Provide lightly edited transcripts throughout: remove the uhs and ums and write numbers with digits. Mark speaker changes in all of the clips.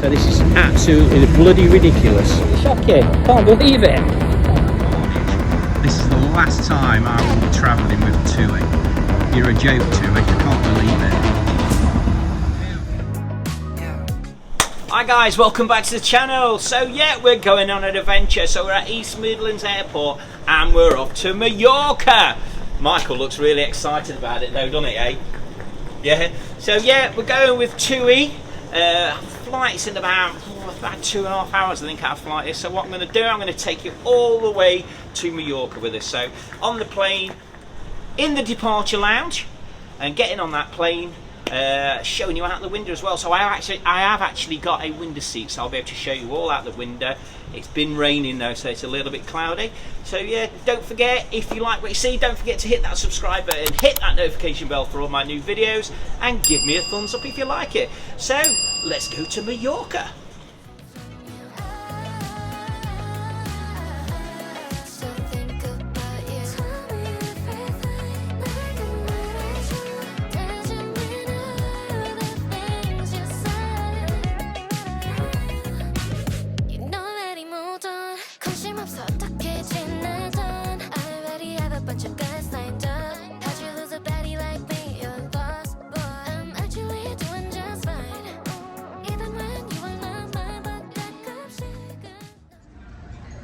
Speaker 1: So this is absolutely bloody ridiculous. Shocking, can't believe it. This is the last time I will be travelling with TUI. You're a joke, TUI, I can't believe it. Hi guys, welcome back to the channel. So yeah, we're going on an adventure. So we're at East Midlands Airport and we're off to Majorca. Michael looks really excited about it though, doesn't he, eh? Yeah. So yeah, we're going with TUI. Flight's in about 2.5 hours, I think our flight is. So what I'm going to do, I'm going to take you all the way to Mallorca with us. So on the plane, in the departure lounge, and getting on that plane, showing you out the window as well. So I have actually got a window seat, so I'll be able to show you all out the window. It's been raining though, so it's a little bit cloudy. So yeah, don't forget, if you like what you see, don't forget to hit that subscribe button, hit that notification bell for all my new videos, and give me a thumbs up if you like it. So let's go to Majorca.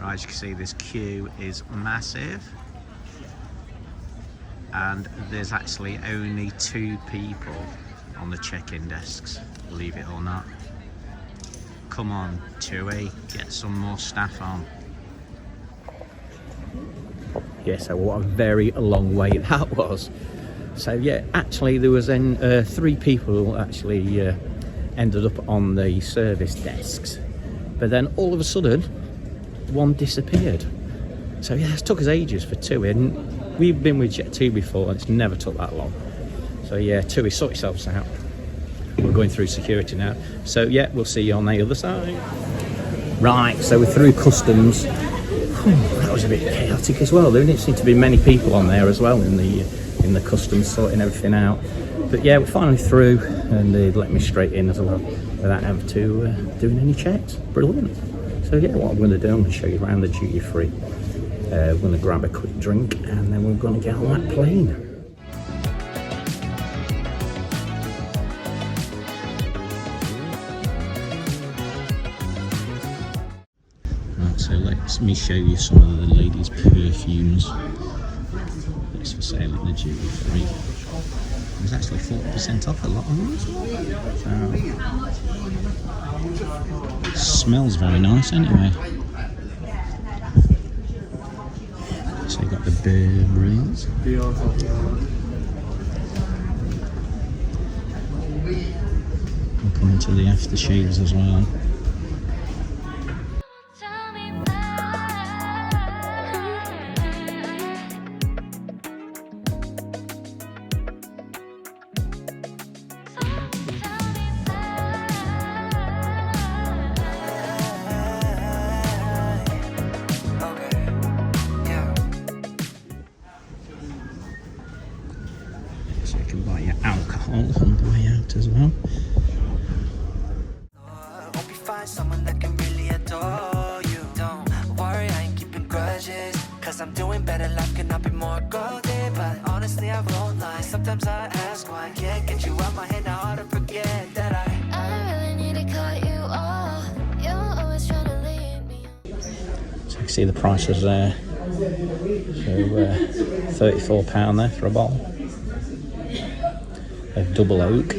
Speaker 1: Right, as you can see, this queue is massive, and there's actually only 2 people on the check-in desks, believe it or not. Come on, TUI, get some more staff on. Yeah, so what a very long way that was. So yeah, actually there was 3 people who actually ended up on the service desks, but then all of a sudden one disappeared. So yeah, it took us ages for TUI, and we've been with Jet2 before and it's never took that long. So yeah, TUI, sort yourselves out. We're going through security now, so yeah, we'll see you on the other side. Right, so we're through customs. That was a bit chaotic as well. There didn't seem to be many people on there as well in the customs, sorting everything out. But yeah, we're finally through, and they let me straight in as well without having to doing any checks. Brilliant. So yeah, what I'm going to do, I'm going to show you around the duty free. We're going to grab a quick drink and then we're going to get on that plane. Right, so let me show you some of the ladies' perfumes that's for sale at the duty free. There's actually 40% off a lot of them as well. Smells very nice anyway. So you've got the Burberrys. We're coming to the aftershaves as well. So you can buy your alcohol on the way out as well.
Speaker 2: Hope you find someone that can really adore you. Don't worry, I ain't keeping grudges, cause I'm doing better, life cannot be more golden. But honestly, I won't lie, sometimes I ask why I can't get you out my head, now hard to forget that I really need to cut you off. You're always trying to leave me.
Speaker 1: So you can see the prices there. So £34 there for a bottle of double oak.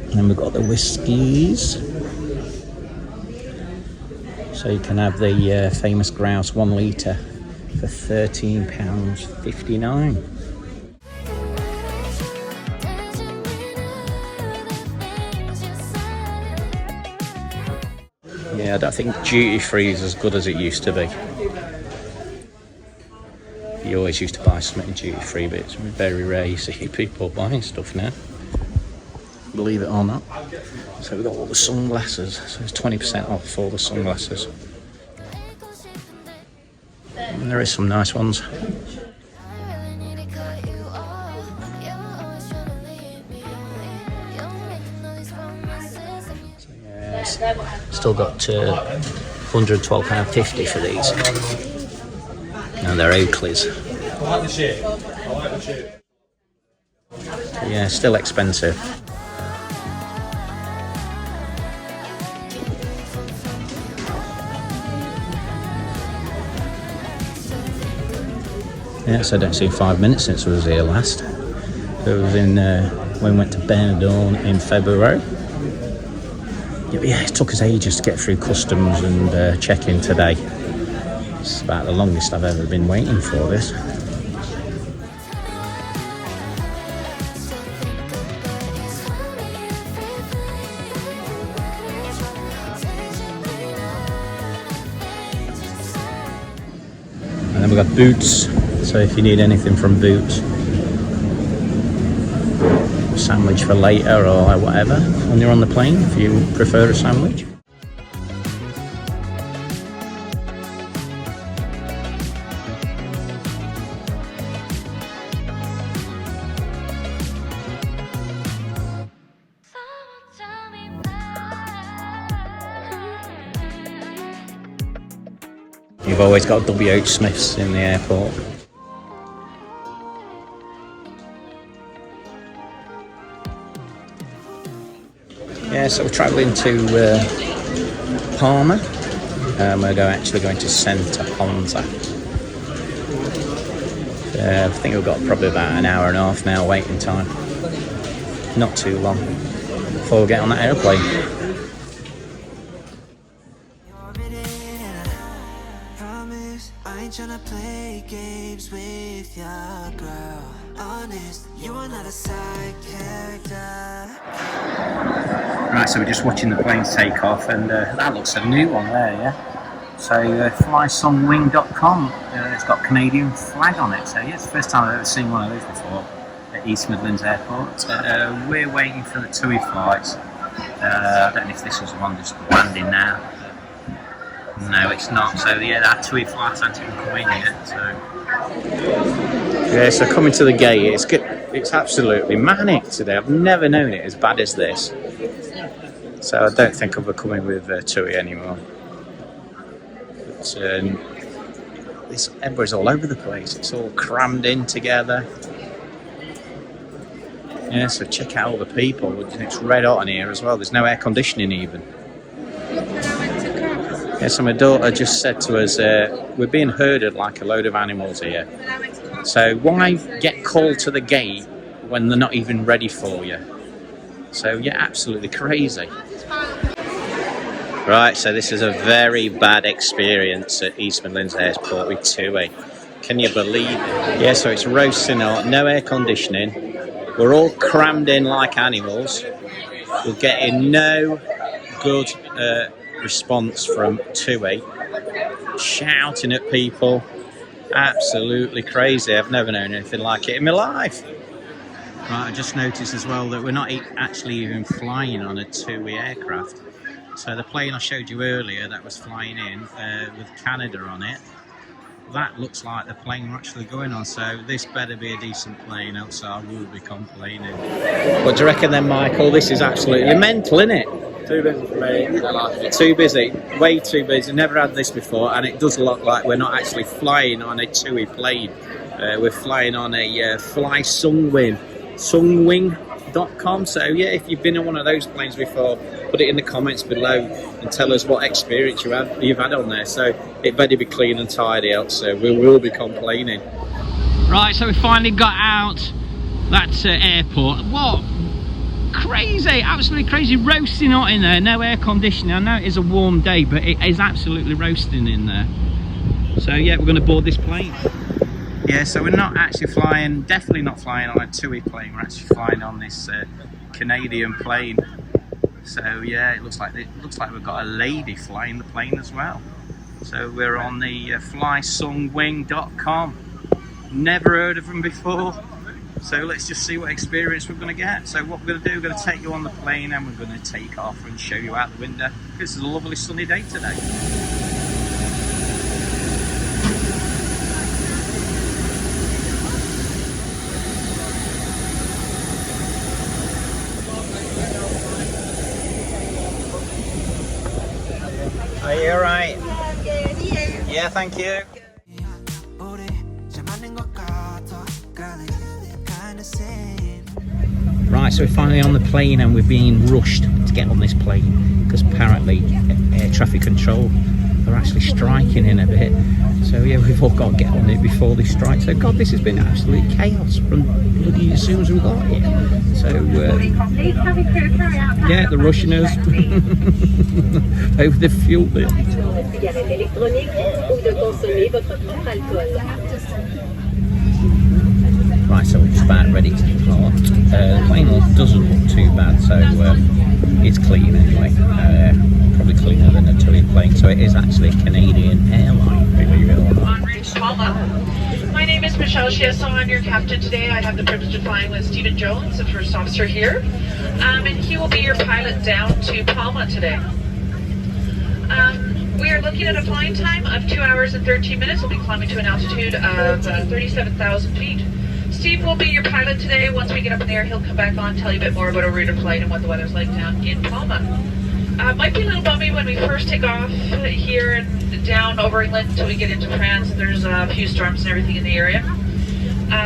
Speaker 1: And then we've got the whiskies. So you can have the famous grouse 1 litre for £13.59. Yeah, I don't think duty free is as good as it used to be. You always used to buy something duty free, but it's very rare you see people buying stuff now, believe it or not. So we've got all the sunglasses, so it's 20% off all the sunglasses. And there is some nice ones. price. Still got £112.50 for these. And they're Oakleys. Yeah, still expensive. Yeah, so I don't see 5 minutes since I was here last. It was in when we went to Benidorm in February. Yeah, it took us ages to get through customs and check-in today. It's about the longest I've ever been waiting for this. And then we've got Boots, so if you need anything from Boots, a sandwich for later or whatever when you're on the plane, if you prefer a sandwich. You've always got W.H. Smiths in the airport. Yeah, so we're travelling to Palma. We're actually going to Santa Ponza. I think we've got probably about an hour and a half now waiting time. Not too long before we get on that aeroplane.
Speaker 2: Tryna play games with your girl. Honest, you are not a side character.
Speaker 1: Right, so we're just watching the planes take off, and that looks a new one there, yeah. So flysongwing.com, it's got Canadian flag on it. So yeah, it's the first time I've ever seen one of those before at East Midlands Airport. We're waiting for the TUI flights. I don't know if this was the one just landing now. No, it's not. So yeah, that TUI flight hasn't even come in yet. So yeah, so coming to the gate, it's good. It's absolutely manic today. I've never known it as bad as this. So I don't think I'll be coming with TUI anymore. But everybody's all over the place. It's all crammed in together. Yeah, so check out all the people. It's red hot in here as well. There's no air conditioning even. Yeah, so my daughter just said to us, we're being herded like a load of animals here. So why get called to the gate when they're not even ready for you? So yeah, absolutely crazy. Right, so this is a very bad experience at East Midlands Airport with TUI. Can you believe it? Yeah, so it's roasting hot, no air conditioning. We're all crammed in like animals. We're getting no good response from TUI, shouting at people, absolutely crazy. I've never known anything like it in my life. Right, I just noticed as well that we're not actually even flying on a TUI aircraft. So the plane I showed you earlier that was flying in with Canada on it, that looks like the plane we're actually going on. So this better be a decent plane, else I will be complaining. What do you reckon then, Michael? This is absolutely mental, isn't it?
Speaker 3: Too busy for me. I like it.
Speaker 1: Too busy, way too busy. Never had this before, and it does look like we're not actually flying on a TUI plane. We're flying on a flysongwing.com. So yeah, if you've been on one of those planes before, put it in the comments below and tell us what experience you've had on there. So it better be clean and tidy, else we will be complaining. Right, so we finally got out that airport. What? Crazy, absolutely crazy, roasting hot in there, no air conditioning. I know it is a warm day, but it is absolutely roasting in there. So yeah, we're going to board this plane. Yeah, so we're not actually flying, definitely not flying on a TUI plane. We're actually flying on this Canadian plane. So yeah, it looks like we've got a lady flying the plane as well. So we're on the flysongwing.com. Never heard of them before. So let's just see what experience we're going to get. So what we're going to do, we're going to take you on the plane and we're going to take off and show you out the window. This is a lovely sunny day today. you all right? Yeah, thank you. Right, so we're finally on the plane and we're being rushed to get on this plane because apparently air traffic control are actually striking in a bit. So yeah, we've all got to get on it before they strike. So God, this has been absolute chaos from bloody as soon as we got here. So yeah, they're rushing us over the fuel bill. Right, so we're just about ready to depart. The plane doesn't look too bad, so it's clean anyway. Probably cleaner than a TUI plane. So it is actually a Canadian airline, believe it or not.
Speaker 4: On route to Palma. My name is Michelle Chiasson. I'm your captain today. I have the privilege of flying with Stephen Jones, the first officer here. And he will be your pilot down to Palma today. We are looking at a flying time of 2 hours and 13 minutes. We'll be climbing to an altitude of 37,000 feet. Steve will be your pilot today. Once we get up in the air, he'll come back on, tell you a bit more about our route of flight and what the weather's like down in Palma. Might be a little bumpy when we first take off here and down over England until we get into France. There's a few storms and everything in the area.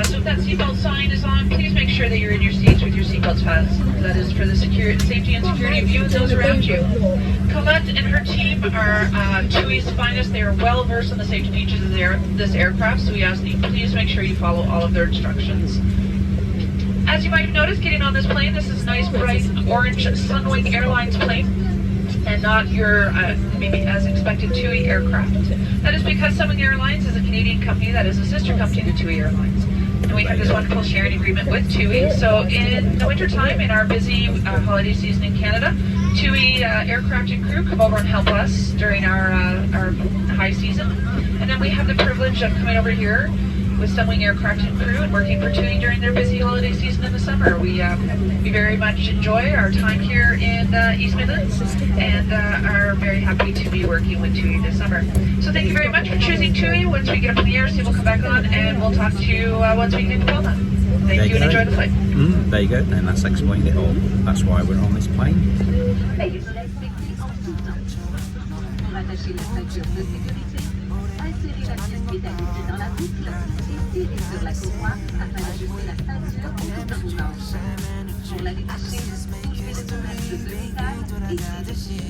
Speaker 4: So if that seatbelt sign is on, please make sure that you're in your seats with your seatbelts fastened. That is for the safety and security of you and those around you. Colette and her team are TUI's finest. They are well versed on the safety features of this aircraft, so we ask that you please make sure you follow all of their instructions. As you might have noticed, getting on this plane, this is nice bright orange Sunwing Airlines plane, and not your maybe as expected TUI aircraft. That is because Sunwing Airlines is a Canadian company that is a sister company to TUI Airlines. And we have this wonderful sharing agreement with TUI. So in the winter time, in our busy holiday season in Canada, TUI aircraft and crew come over and help us during our high season. And then we have the privilege of coming over here with Sunwing aircraft and crew and working for TUI during their busy holiday season in the summer. We very much enjoy our time here in East Midlands and are very happy to be working with TUI this summer. So thank you very much for choosing TUI. Once we get up in the air, Steve will come back on and we'll talk to you once we get to Palma. Thank you and enjoy the flight.
Speaker 1: There you go, and that's explained it all. That's why we're on this plane.
Speaker 5: Insérez la pièce métallique dans la boucle et tirez sur la courroie afin d'ajuster la ceinture contournante. Pour la détacher, soulevez le tournage de ce et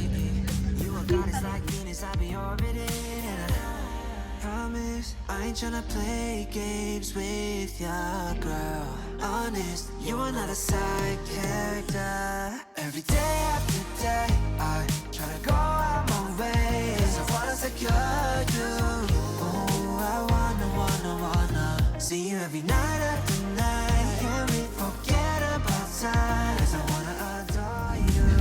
Speaker 2: Promise, I ain't tryna play games with ya, girl. Honest, you are not a side character. Every day after day, I tryna go out my way, 'cause I wanna secure you. Oh, I wanna see you every night after night. Can we forget about time? 'Cause I wanna adore you.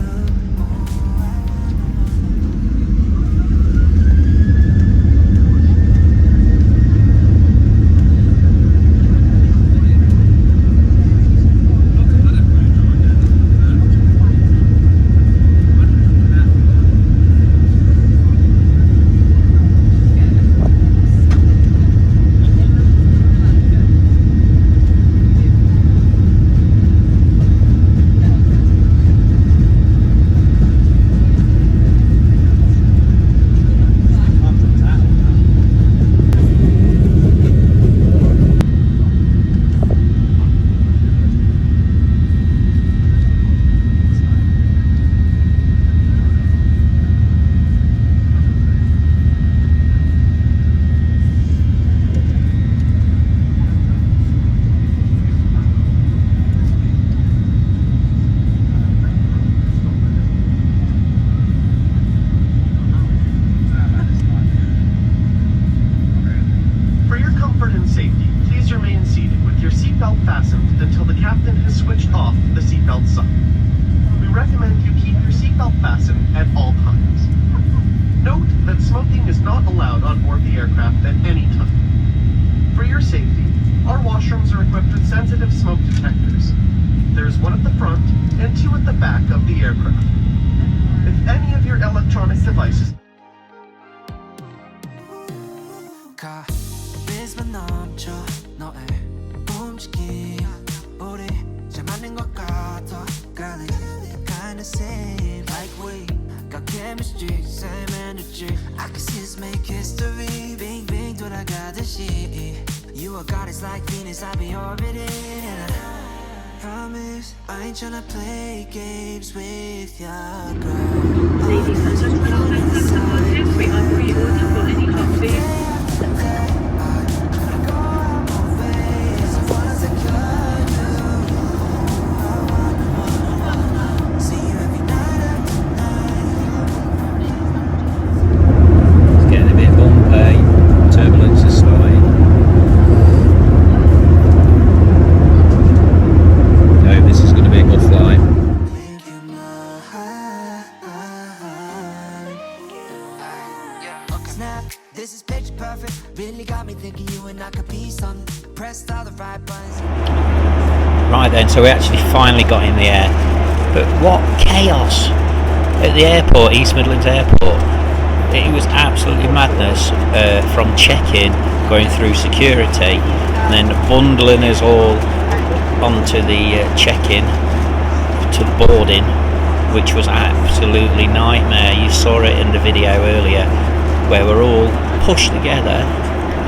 Speaker 2: Kinda same, like we got chemistry, same energy. I can see us make history. Bing, bing, 돌아가듯이. You are goddess like Venus, I be orbiting. And I promise I ain't tryna play games with ya, girl.
Speaker 4: Ladies and gentlemen, all hands up to the contents. We offer you for any coffee.
Speaker 1: It's getting a bit bumpy. Turbulence is starting. I hope this is going to be a good flight.
Speaker 2: This is picture perfect. Really got me thinking you and I could be something. Pressed all the right buttons.
Speaker 1: Right then, so we actually finally got in the air. But what chaos at the airport, East Midlands Airport. It was absolutely madness from check-in, going through security, and then bundling us all onto the check-in to the boarding, which was absolutely nightmare. You saw it in the video earlier, where we're all pushed together.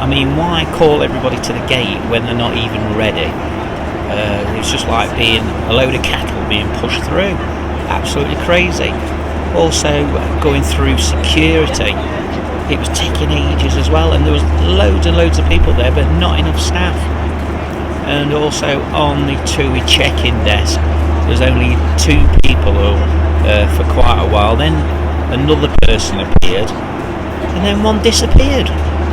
Speaker 1: I mean, why call everybody to the gate when they're not even ready? It's just like being a load of cattle being pushed through. Absolutely crazy. Also, going through security, it was taking ages as well, and there was loads and loads of people there, but not enough staff. And also on the TUI check-in desk, there's only 2 people for quite a while. Then another person appeared, and then one disappeared.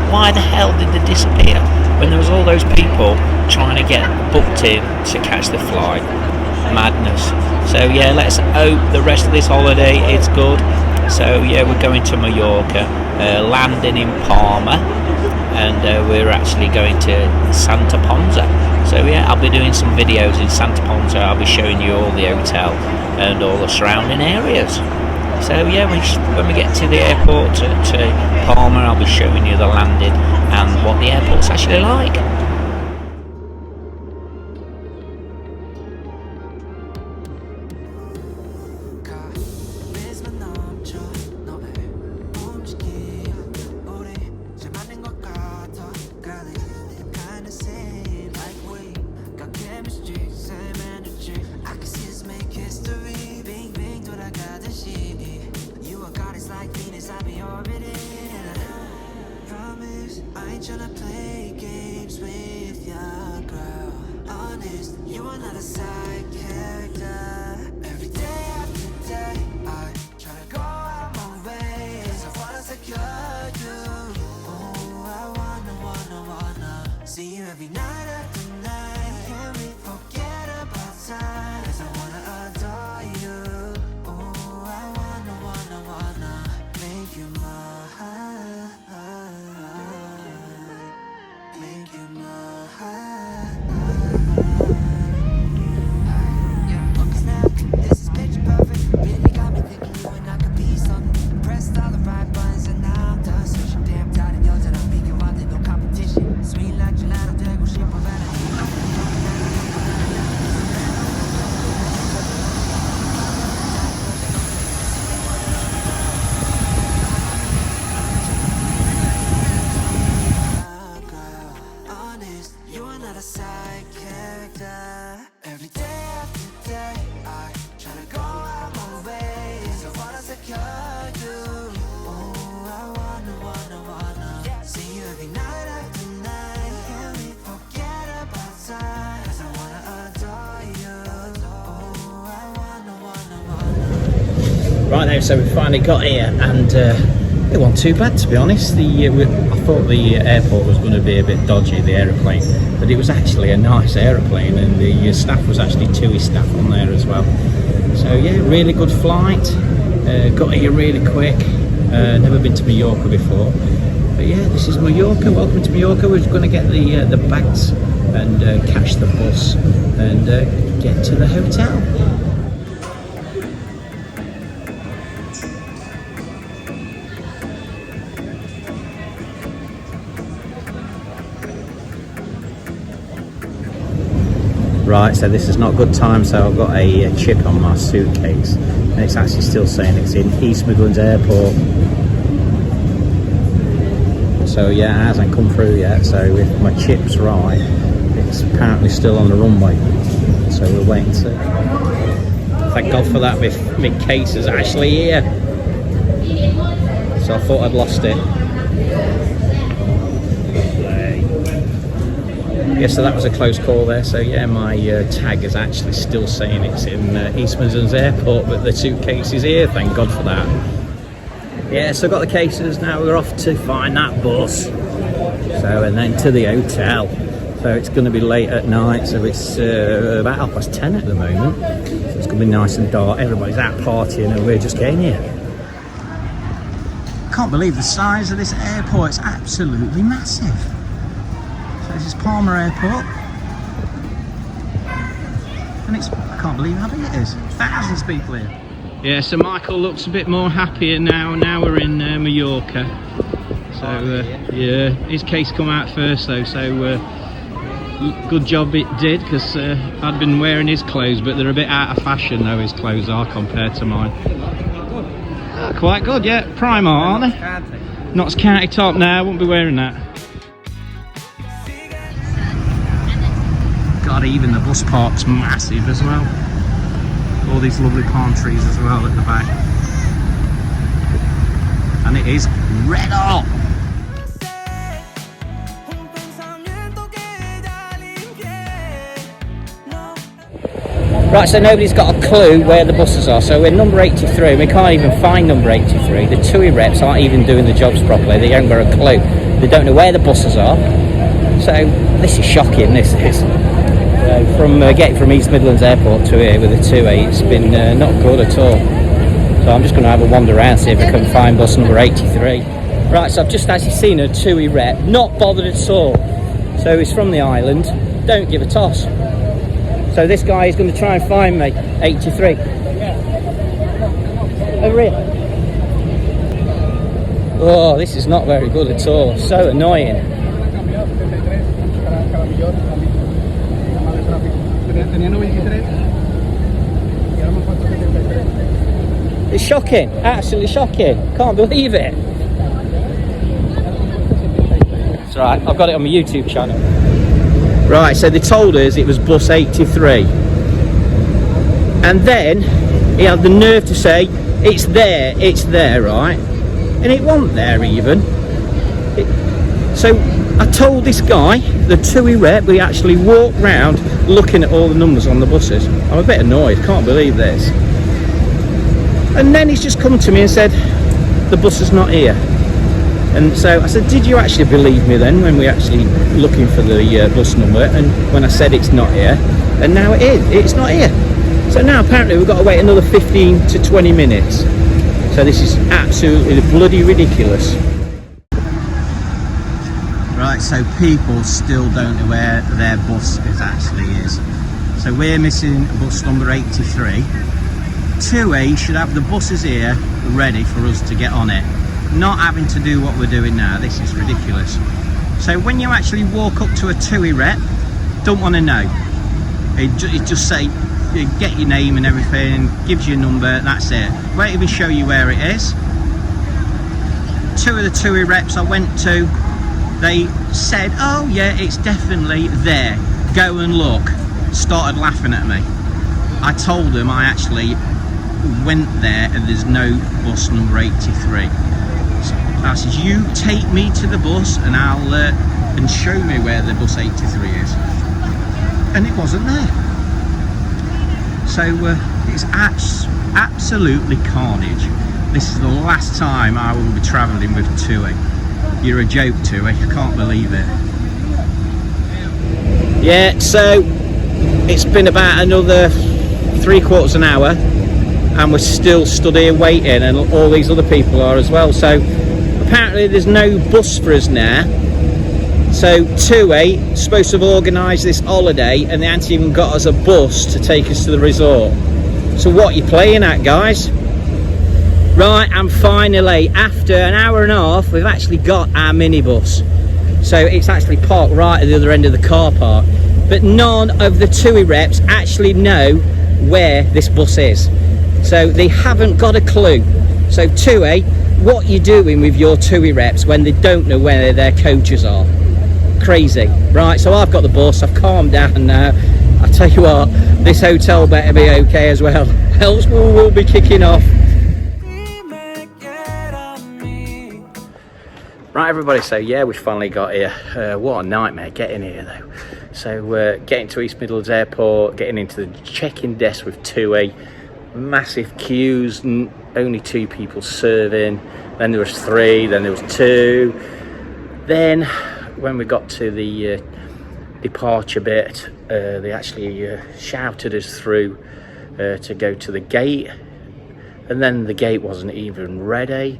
Speaker 1: Why the hell did they disappear when there was all those people trying to get booked in to catch the flight? Madness. So yeah, let's hope the rest of this holiday is good. So yeah, we're going to Mallorca, landing in Palma, and we're actually going to Santa Ponsa. So yeah, I'll be doing some videos in Santa Ponsa. I'll be showing you all the hotel and all the surrounding areas. So yeah, when we get to the airport at Palma, I'll be showing you the landing and what the airport's actually like.
Speaker 2: I ain't tryna play games with ya, girl. Honest, you are not a side character. Every day after day, I tryna go out my way, 'cause I wanna secure you. Oh, I wanna see you every night after night. Can we forget about time? 'Cause I wanna adore you. Oh, I wanna make you mine. Make you mine. Snap, this is picture perfect. Really got me thinking you and I could be something. Pressed all the right buttons and now I'm done searching. Damn tired of yours and I'm being wild, no competition. Sweet like gelato, 되고 싶어 side character. Every day after day, I try to go out my way, 'cause I wanna secure you. Oh, I wanna see you every night after night. Can we forget about time? 'Cause I wanna adore you. Oh, I wanna
Speaker 1: Right now, so we finally got here, and it wasn't too bad, to be honest. I thought the airport was going to be a bit dodgy, the aeroplane, but it was actually a nice aeroplane, and the staff was actually TUI staff on there as well. So yeah, really good flight. Got here really quick. Never been to Majorca before, but yeah, this is Mallorca. Welcome to Mallorca. We're going to get the bags and catch the bus and get to the hotel. Right, so this is not good time, so I've got a chip on my suitcase, and it's actually still saying it's in East Midlands Airport. So yeah, it hasn't come through yet. So if my chip's right, it's apparently still on the runway. So we'll wait and see. Thank God for that. My case is actually here. So I thought I'd lost it. Yeah, so that was a close call there. So yeah, my tag is actually still saying it's in East Midlands Airport, but the suitcase is here. Thank God for that. Yeah, so I got the cases. Now we're off to find that bus. So and then to the hotel. So it's going to be late at night. So it's about 10:30 at the moment. So it's going to be nice and dark. Everybody's out partying, and we're just getting here. I can't believe the size of this airport. It's absolutely massive. This is Palma Airport, and I can't believe how big it is. Thousands of people here. Yeah, so Michael looks a bit more happier now. Now we're in Majorca. So yeah, his case come out first though. So good job it did, because I'd been wearing his clothes, but they're a bit out of fashion though. His clothes are compared to mine. Quite good, yeah. Primark, aren't they? Not as county top now. I won't be wearing that. God, even the bus park's massive as well. All these lovely palm trees as well at the back. And it is red hot. Right, so nobody's got a clue where the buses are. So we're number 83, and we can't even find number 83. The TUI reps aren't even doing the jobs properly. They haven't got a clue. They don't know where the buses are. So this is shocking, this is. From getting from East Midlands Airport to here with a TUI, it's been not good at all. So I'm just going to have a wander around, see if I can find bus number 83. Right, so I've just actually seen a TUI rep, not bothered at all. So he's from the island, don't give a toss. So this guy is going to try and find me 83. Over here. Oh, this is not very good at all, so annoying. It's shocking, absolutely shocking. Can't believe it. It's alright, I've got it on my YouTube channel. Right, so they told us it was bus 83. And then he had the nerve to say, it's there, right? And it wasn't there even. So I told this guy, the TUI rep, we actually walked round looking at all the numbers on the buses. I'm a bit annoyed, can't believe this. And then he's just come to me and said, the bus is not here. And so I said, did you actually believe me then when we actually looking for the bus number? And when I said it's not here, and now it is, it's not here. So now apparently we've got to wait another 15 to 20 minutes. So this is absolutely bloody ridiculous. Right, so people still don't know where their bus actually is. So we're missing bus number 83. TUI should have the buses here ready for us to get on it. Not having to do what we're doing now. This is ridiculous. So when you actually walk up to a TUI rep, don't want to know. It just say, get your name and everything, gives you a number, that's it. Won't even show you where it is. Two of the TUI reps I went to, they said, oh yeah, it's definitely there. Go and look. Started laughing at me. I told them I actually went there and there's no bus number 83. So I said, you take me to the bus and I'll and show me where the bus 83 is. And it wasn't there. So it's absolutely carnage. This is the last time I will be travelling with TUI. You're a joke, TUI. I can't believe it. Yeah, so it's been about another 3/4 an hour and we're still stood here waiting, and all these other people are as well. So apparently there's no bus for us now. So TUI is supposed to have organised this holiday and they haven't even got us a bus to take us to the resort. So what are you playing at, guys? Right, and finally, after an hour and a half, we've actually got our minibus. So it's actually parked right at the other end of the car park. But none of the TUI reps actually know where this bus is. So they haven't got a clue. So TUI, what you're doing with your TUI reps when they don't know where their coaches are. Crazy. Right, so I've got the bus, I've calmed down now. I tell you what, this hotel better be okay as well, else we'll be kicking off. Right everybody, so yeah, we finally got here. What a nightmare getting here though. So getting to East Midlands Airport, getting into the check-in desk with TUI, massive queues, only 2 people serving, then there was 3, then there was 2. Then when we got to the departure bit, they actually shouted us through to go to the gate, and then the gate wasn't even ready.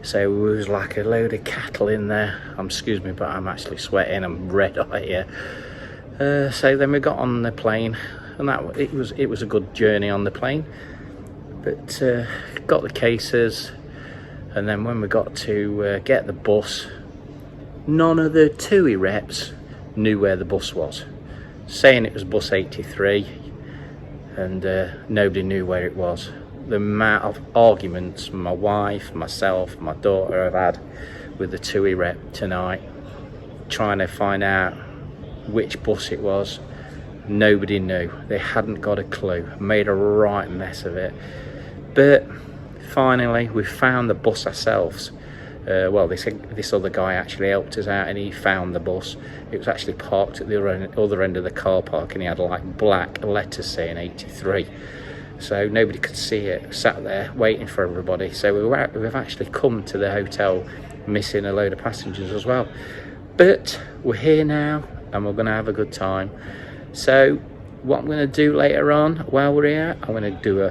Speaker 1: So it was like a load of cattle in there. Excuse me, but I'm actually sweating. I'm red hot here. So then we got on the plane, and it was a good journey on the plane. But got the cases, and then when we got to get the bus, none of the TUI reps knew where the bus was, saying it was bus 83, and nobody knew where it was. The amount of arguments my wife, myself, my daughter have had with the TUI rep tonight, trying to find out which bus it was. Nobody knew. They hadn't got a clue. Made a right mess of it. But finally we found the bus ourselves. Well, this other guy actually helped us out, and he found the bus. It was actually parked at the other end of the car park, and he had like black letters saying 83. So nobody could see it, sat there waiting for everybody. So we've actually come to the hotel missing a load of passengers as well. But we're here now, and we're going to have a good time. So what I'm going to do later on while we're here, I'm going to do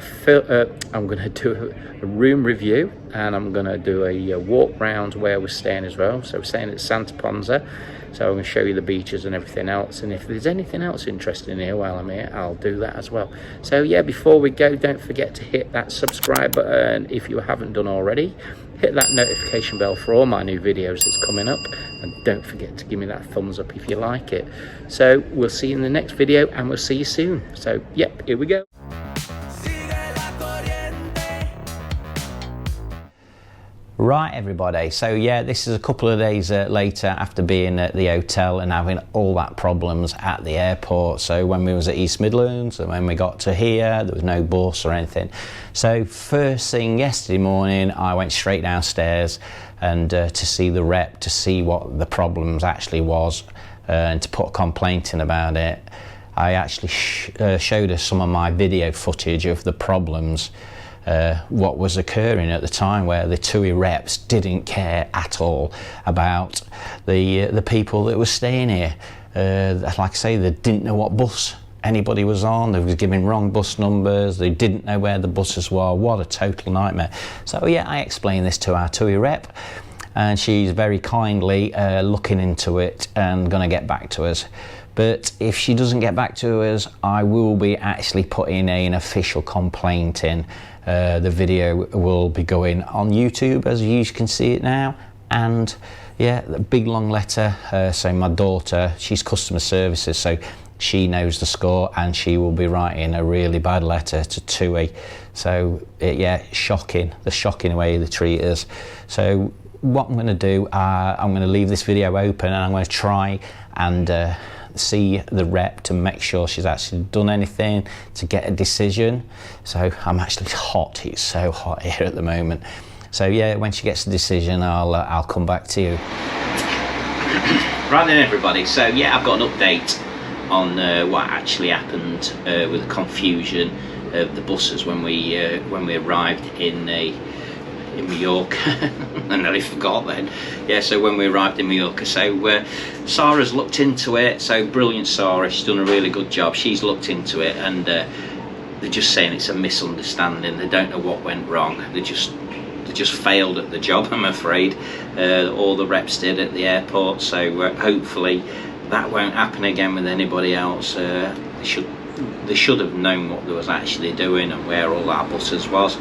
Speaker 1: a room review, and I'm going to do a walk round where we're staying as well. So we're staying at Santa Ponza, so I'm going to show you the beaches and everything else, and if there's anything else interesting here while I'm here, I'll do that as well. So yeah, before we go, don't forget to hit that subscribe button if you haven't done already. Hit that notification bell for all my new videos that's coming up, and don't forget to give me that thumbs up if you like it. So we'll see you in the next video, and we'll see you soon. So yep, here we go. Right everybody, so yeah, this is a couple of days later after being at the hotel and having all that problems at the airport. So when we was at East Midlands, and when we got to here, there was no bus or anything. So first thing yesterday morning, I went straight downstairs and to see the rep, to see what the problems actually was, and to put a complaint in about it. I actually showed her some of my video footage of the problems, what was occurring at the time, where the TUI reps didn't care at all about the people that were staying here. Like I say, they didn't know what bus anybody was on. They was giving wrong bus numbers. They didn't know where the buses were. What a total nightmare. So yeah, I explained this to our TUI rep, and she's very kindly looking into it and going to get back to us. But if she doesn't get back to us, I will be actually putting an official complaint in. The video will be going on YouTube, as you can see it now, and yeah, the big long letter. So my daughter, she's customer services, so she knows the score, and she will be writing a really bad letter to TUI. So yeah, shocking, the shocking way they treat us. So what I'm going to do, I'm going to leave this video open, and I'm going to try and see the rep to make sure she's actually done anything to get a decision. So I'm actually hot, it's so hot here at the moment. So yeah, when she gets the decision, I'll come back to you. Right then everybody, so yeah, I've got an update on what actually happened with the confusion of the buses when we arrived in Majorca. I nearly forgot then. Yeah, so when we arrived in Mallorca, so Sarah's looked into it. So brilliant, Sarah, she's done a really good job. She's looked into it, and they're just saying it's a misunderstanding. They don't know what went wrong. They just failed at the job, I'm afraid. All the reps did at the airport. So hopefully that won't happen again with anybody else. They should have known what they was actually doing and where all our buses was.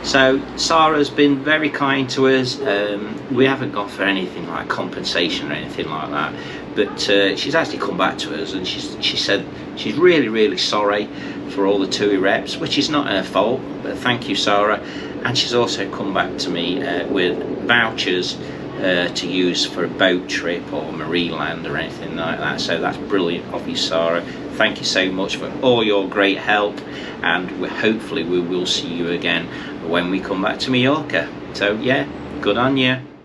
Speaker 1: So Sarah's been very kind to us. We haven't gone for anything like compensation or anything like that, but she's actually come back to us, and she said she's really sorry for all the TUI reps, which is not her fault, but thank you, Sarah. and she's also come back to me with vouchers to use for a boat trip or Marineland or anything like that. So that's brilliant of you, Sarah. Thank you so much for all your great help, and hopefully we will see you again when we come back to Mallorca. So yeah, good on you.